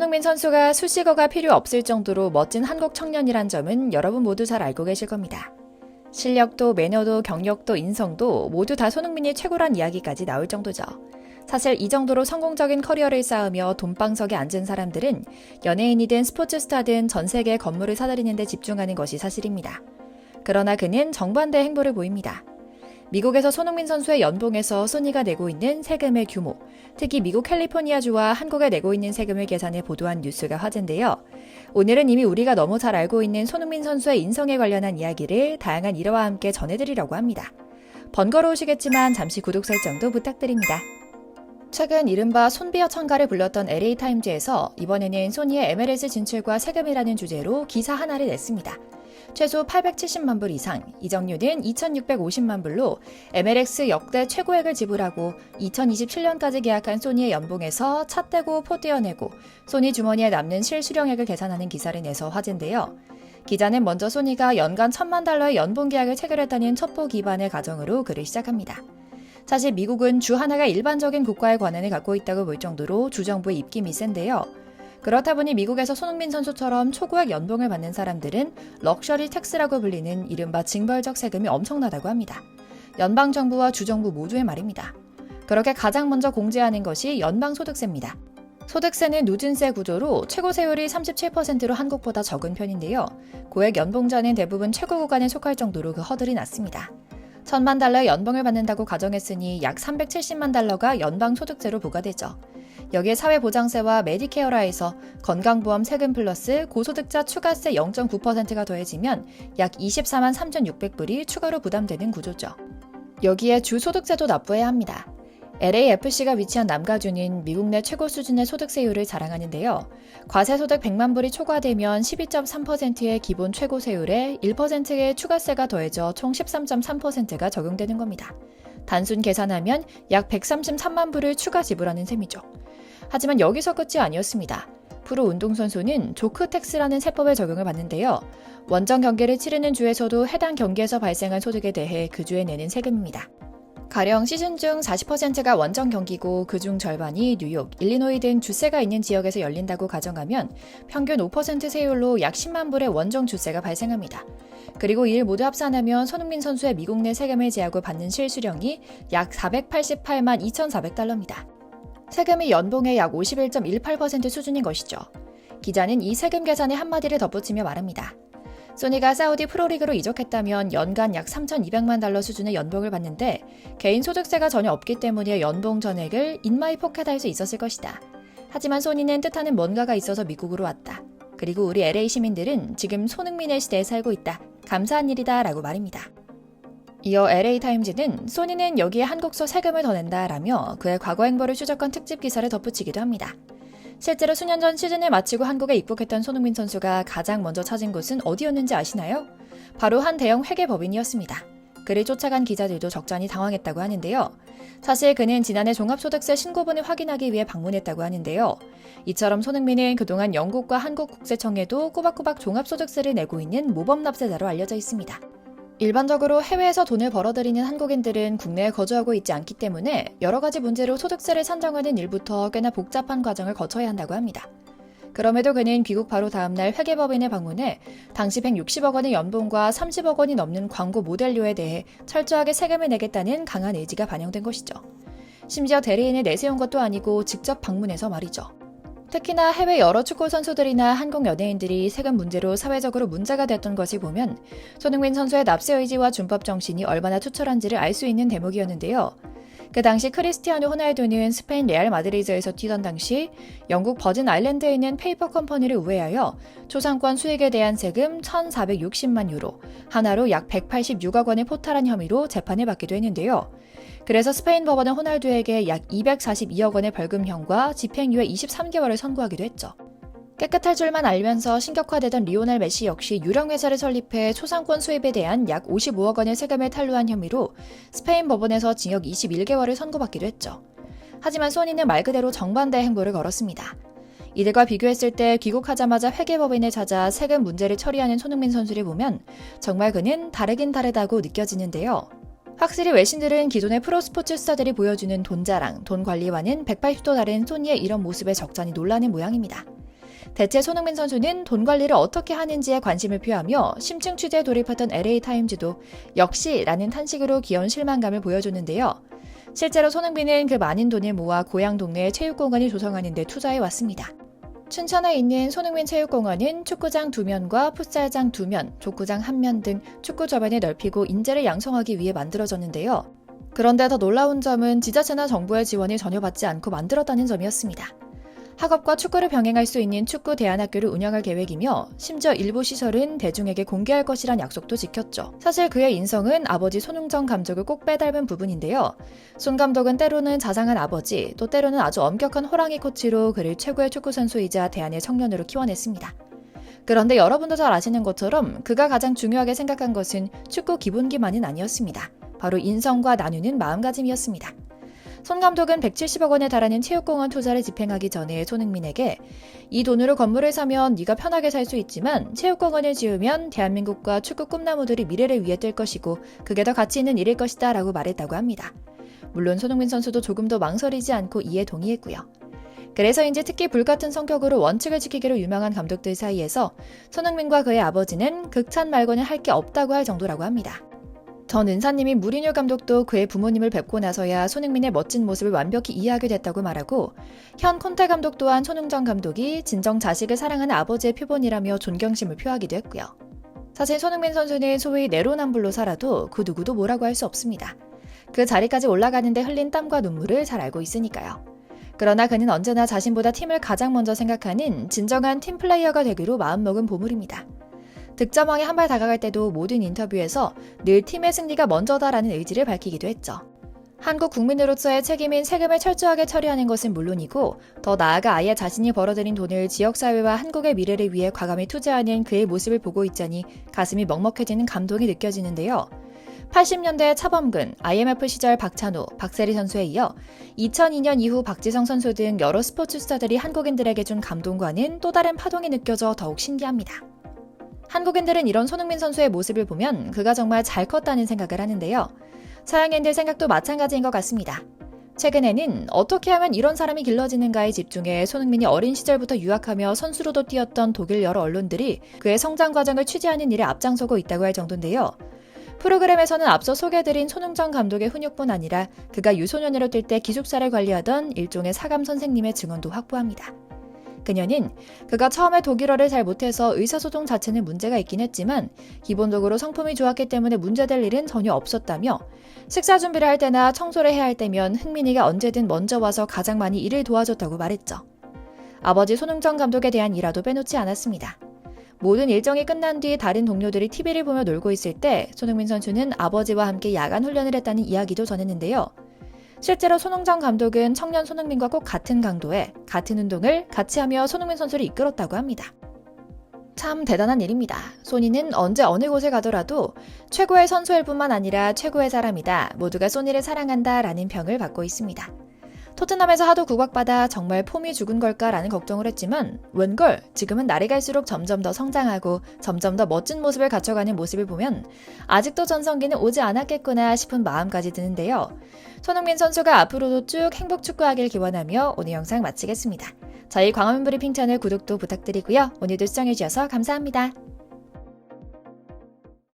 손흥민 선수가 수식어가 필요 없을 정도로 멋진 한국 청년이란 점은 여러분 모두 잘 알고 계실 겁니다. 실력도 매너도 경력도 인성도 모두 다 손흥민이 최고란 이야기까지 나올 정도죠. 사실 이 정도로 성공적인 커리어를 쌓으며 돈방석에 앉은 사람들은 연예인이든 스포츠 스타든 전 세계의 건물을 사들이는 데 집중하는 것이 사실입니다. 그러나 그는 정반대 행보를 보입니다. 미국에서 손흥민 선수의 연봉에서 소니가 내고 있는 세금의 규모, 특히 미국 캘리포니아주와 한국에 내고 있는 세금을 계산해 보도한 뉴스가 화제인데요. 오늘은 이미 우리가 너무 잘 알고 있는 손흥민 선수의 인성에 관련한 이야기를 다양한 일화와 함께 전해드리려고 합니다. 번거로우시겠지만 잠시 구독 설정도 부탁드립니다. 최근 이른바 손비어 청가를 불렀던 LA타임즈에서 이번에는 소니의 MLS 진출과 세금이라는 주제로 기사 하나를 냈습니다. 최소 870만 불 이상, 이적료는 2,650만 불로 MLS 역대 최고액을 지불하고 2027년까지 계약한 소니의 연봉에서 차 떼고 포 떼어내고 소니 주머니에 남는 실수령액을 계산하는 기사를 내서 화제인데요. 기자는 먼저 소니가 연간 1,000만 달러의 연봉 계약을 체결했다는 첩보 기반의 가정으로 글을 시작합니다. 사실 미국은 주 하나가 일반적인 국가의 권한을 갖고 있다고 볼 정도로 주정부의 입김이 센데요. 그렇다 보니 미국에서 손흥민 선수처럼 초고액 연봉을 받는 사람들은 럭셔리 텍스라고 불리는 이른바 징벌적 세금이 엄청나다고 합니다. 연방정부와 주정부 모두의 말입니다. 그렇게 가장 먼저 공제하는 것이 연방소득세입니다. 소득세는 누진세 구조로 최고 세율이 37%로 한국보다 적은 편인데요. 고액 연봉자는 대부분 최고 구간에 속할 정도로 그 허들이 낮습니다. 1,000만 달러의 연봉을 받는다고 가정했으니 약 370만 달러가 연방소득세로 부과되죠. 여기에 사회보장세와 메디케어라에서 건강보험 세금 플러스 고소득자 추가세 0.9%가 더해지면 약 24만 3,600불이 추가로 부담되는 구조죠. 여기에 주소득세도 납부해야 합니다. LAFC가 위치한 남가주는 미국 내 최고 수준의 소득세율을 자랑하는데요. 과세소득 100만 불이 초과되면 12.3%의 기본 최고세율에 1%의 추가세가 더해져 총 13.3%가 적용되는 겁니다. 단순 계산하면 약 133만 불을 추가 지불하는 셈이죠. 하지만 여기서 끝이 아니었습니다. 프로 운동선수는 조크텍스라는 세법의 적용을 받는데요. 원정 경기를 치르는 주에서도 해당 경기에서 발생한 소득에 대해 그 주에 내는 세금입니다. 가령 시즌 중 40%가 원정 경기고 그중 절반이 뉴욕, 일리노이 등 주세가 있는 지역에서 열린다고 가정하면 평균 5% 세율로 약 10만 불의 원정 주세가 발생합니다. 그리고 이를 모두 합산하면 손흥민 선수의 미국 내 세금을 제하고 받는 실수령이 약 488만 2,400달러입니다. 세금이 연봉의 약 51.18% 수준인 것이죠. 기자는 이 세금 계산에 한마디를 덧붙이며 말합니다. 소니가 사우디 프로리그로 이적했다면 연간 약 3,200만 달러 수준의 연봉을 받는데 개인 소득세가 전혀 없기 때문에 연봉 전액을 인마이 포켓할 수 있었을 것이다. 하지만 소니는 뜻하는 뭔가가 있어서 미국으로 왔다. 그리고 우리 LA 시민들은 지금 손흥민의 시대에 살고 있다. 감사한 일이다 라고 말입니다. 이어 LA타임즈는 소니는 여기에 한국서 세금을 더 낸다라며 그의 과거 행보를 추적한 특집 기사를 덧붙이기도 합니다. 실제로 수년 전 시즌을 마치고 한국에 입국했던 손흥민 선수가 가장 먼저 찾은 곳은 어디였는지 아시나요? 바로 한 대형 회계법인이었습니다. 그를 쫓아간 기자들도 적잖이 당황했다고 하는데요. 사실 그는 지난해 종합소득세 신고분을 확인하기 위해 방문했다고 하는데요. 이처럼 손흥민은 그동안 영국과 한국국세청에도 꼬박꼬박 종합소득세를 내고 있는 모범 납세자로 알려져 있습니다. 일반적으로 해외에서 돈을 벌어들이는 한국인들은 국내에 거주하고 있지 않기 때문에 여러 가지 문제로 소득세를 산정하는 일부터 꽤나 복잡한 과정을 거쳐야 한다고 합니다. 그럼에도 그는 귀국 바로 다음날 회계법인에 방문해 당시 160억 원의 연봉과 30억 원이 넘는 광고 모델료에 대해 철저하게 세금을 내겠다는 강한 의지가 반영된 것이죠. 심지어 대리인을 내세운 것도 아니고 직접 방문해서 말이죠. 특히나 해외 여러 축구 선수들이나 한국 연예인들이 세금 문제로 사회적으로 문제가 됐던 것을 보면 손흥민 선수의 납세 의지와 준법 정신이 얼마나 투철한지를 알 수 있는 대목이었는데요. 그 당시 크리스티아노 호날두는 스페인 레알 마드리드에서 뛰던 당시 영국 버진 아일랜드에 있는 페이퍼 컴퍼니를 우회하여 초상권 수익에 대한 세금 1,460만 유로, 하나로 약 186억 원을 포탈한 혐의로 재판을 받기도 했는데요. 그래서 스페인 법원은 호날두에게 약 242억 원의 벌금형과 집행유예 23개월을 선고하기도 했죠. 깨끗할 줄만 알면서 신격화되던 리오넬 메시 역시 유령회사를 설립해 초상권 수입에 대한 약 55억 원의 세금을 탈루한 혐의로 스페인 법원에서 징역 21개월을 선고받기도 했죠. 하지만 소니는 말 그대로 정반대 행보를 걸었습니다. 이들과 비교했을 때 귀국하자마자 회계법인을 찾아 세금 문제를 처리하는 손흥민 선수를 보면 정말 그는 다르긴 다르다고 느껴지는데요. 확실히 외신들은 기존의 프로스포츠 스타들이 보여주는 돈 자랑, 돈 관리와는 180도 다른 소니의 이런 모습에 적잖이 놀라는 모양입니다. 대체 손흥민 선수는 돈 관리를 어떻게 하는지에 관심을 표하며 심층 취재에 돌입했던 LA타임즈도 역시 라는 탄식으로 귀여운 실망감을 보여줬는데요. 실제로 손흥민은 그 많은 돈을 모아 고향 동네에 체육공간을 조성하는 데 투자해 왔습니다. 춘천에 있는 손흥민 체육공원은 축구장 2면과 풋살장 2면, 족구장 1면 등 축구 저변을 넓히고 인재를 양성하기 위해 만들어졌는데요. 그런데 더 놀라운 점은 지자체나 정부의 지원을 전혀 받지 않고 만들었다는 점이었습니다. 학업과 축구를 병행할 수 있는 축구 대안학교를 운영할 계획이며 심지어 일부 시설은 대중에게 공개할 것이란 약속도 지켰죠. 사실 그의 인성은 아버지 손흥정 감독을 꼭 빼닮은 부분인데요. 손 감독은 때로는 자상한 아버지, 또 때로는 아주 엄격한 호랑이 코치로 그를 최고의 축구 선수이자 대안의 청년으로 키워냈습니다. 그런데 여러분도 잘 아시는 것처럼 그가 가장 중요하게 생각한 것은 축구 기본기만은 아니었습니다. 바로 인성과 나누는 마음가짐이었습니다. 손 감독은 170억 원에 달하는 체육공원 투자를 집행하기 전에 손흥민에게 이 돈으로 건물을 사면 네가 편하게 살 수 있지만 체육공원을 지으면 대한민국과 축구 꿈나무들이 미래를 위해 뛸 것이고 그게 더 가치 있는 일일 것이다 라고 말했다고 합니다. 물론 손흥민 선수도 조금도 망설이지 않고 이에 동의했고요. 그래서인지 특히 불같은 성격으로 원칙을 지키기로 유명한 감독들 사이에서 손흥민과 그의 아버지는 극찬 말고는 할 게 없다고 할 정도라고 합니다. 전 은사님이 무리뉴 감독도 그의 부모님을 뵙고 나서야 손흥민의 멋진 모습을 완벽히 이해하게 됐다고 말하고 현 콘테 감독 또한 손흥정 감독이 진정 자식을 사랑하는 아버지의 표본이라며 존경심을 표하기도 했고요. 사실 손흥민 선수는 소위 내로남불로 살아도 그 누구도 뭐라고 할 수 없습니다. 그 자리까지 올라가는데 흘린 땀과 눈물을 잘 알고 있으니까요. 그러나 그는 언제나 자신보다 팀을 가장 먼저 생각하는 진정한 팀플레이어가 되기로 마음먹은 보물입니다. 득점왕에 한 발 다가갈 때도 모든 인터뷰에서 늘 팀의 승리가 먼저다라는 의지를 밝히기도 했죠. 한국 국민으로서의 책임인 세금을 철저하게 처리하는 것은 물론이고 더 나아가 아예 자신이 벌어들인 돈을 지역사회와 한국의 미래를 위해 과감히 투자하는 그의 모습을 보고 있자니 가슴이 먹먹해지는 감동이 느껴지는데요. 80년대 차범근, IMF 시절 박찬호, 박세리 선수에 이어 2002년 이후 박지성 선수 등 여러 스포츠 스타들이 한국인들에게 준 감동과는 또 다른 파동이 느껴져 더욱 신기합니다. 한국인들은 이런 손흥민 선수의 모습을 보면 그가 정말 잘 컸다는 생각을 하는데요. 서양인들 생각도 마찬가지인 것 같습니다. 최근에는 어떻게 하면 이런 사람이 길러지는가에 집중해 손흥민이 어린 시절부터 유학하며 선수로도 뛰었던 독일 여러 언론들이 그의 성장 과정을 취재하는 일에 앞장서고 있다고 할 정도인데요. 프로그램에서는 앞서 소개해드린 손흥정 감독의 훈육뿐 아니라 그가 유소년으로 뛸 때 기숙사를 관리하던 일종의 사감 선생님의 증언도 확보합니다. 그녀는 그가 처음에 독일어를 잘 못해서 의사소통 자체는 문제가 있긴 했지만 기본적으로 성품이 좋았기 때문에 문제될 일은 전혀 없었다며 식사 준비를 할 때나 청소를 해야 할 때면 흥민이가 언제든 먼저 와서 가장 많이 일을 도와줬다고 말했죠. 아버지 손흥정 감독에 대한 일화도 빼놓지 않았습니다. 모든 일정이 끝난 뒤 다른 동료들이 TV를 보며 놀고 있을 때 손흥민 선수는 아버지와 함께 야간 훈련을 했다는 이야기도 전했는데요. 실제로 손흥정 감독은 청년 손흥민과 꼭 같은 강도에 같은 운동을 같이 하며 손흥민 선수를 이끌었다고 합니다. 참 대단한 일입니다. 소니는 언제 어느 곳에 가더라도 최고의 선수일 뿐만 아니라 최고의 사람이다. 모두가 소니를 사랑한다 라는 평을 받고 있습니다. 토트넘에서 하도 구박받아 정말 폼이 죽은 걸까라는 걱정을 했지만 웬걸 지금은 날이 갈수록 점점 더 성장하고 점점 더 멋진 모습을 갖춰가는 모습을 보면 아직도 전성기는 오지 않았겠구나 싶은 마음까지 드는데요. 손흥민 선수가 앞으로도 쭉 행복 축구하길 기원하며 오늘 영상 마치겠습니다. 저희 광화문 브리핑 채널 구독도 부탁드리고요. 오늘도 시청해주셔서 감사합니다.